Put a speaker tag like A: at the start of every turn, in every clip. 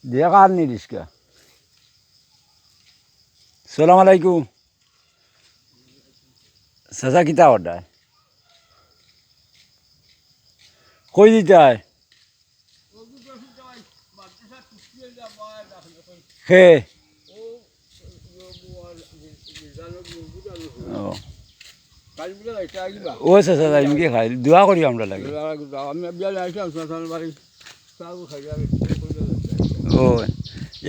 A: দেখ আর নি রিস্কা। সালাম আলাইকুম। চাচা কিতা অর্ডার কই দিতাই হে ও চাচা যাইম কি খাই দোয়া করি আমরা লাগে ও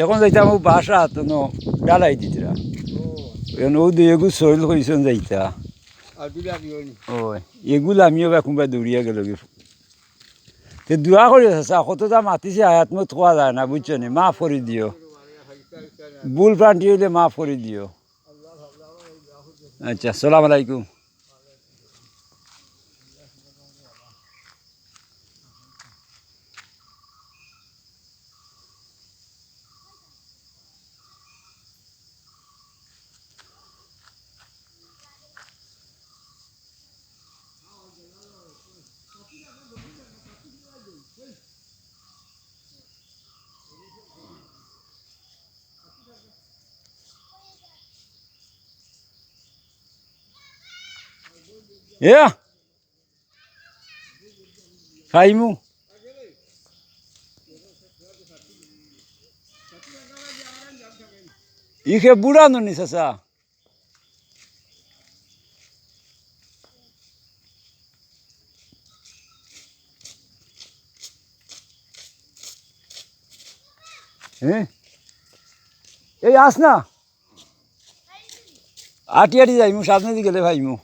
A: এখন যাইতা মোক বাসা তো ন ডালাই দিতরা এখন ও দুই এগু সইল কইসন যাইতা ও এগুলো আমিও বা কোনবা দৌড়িয়া গেল তে দোয়া করি চাচা কতটা মাতিছে আয়াত মত কোয়া যায় না বুঝছো নি মাফ করে দিও ভুল প্রান্তি হইলে মাফ করে দিও আচ্ছা সালাম আলাইকুম এ খাইমু ইখে বুড়া নি চাচা হ্যাঁ এই আস না আটি আটি যাইমু সামনে দিকে গেলে ভাইমু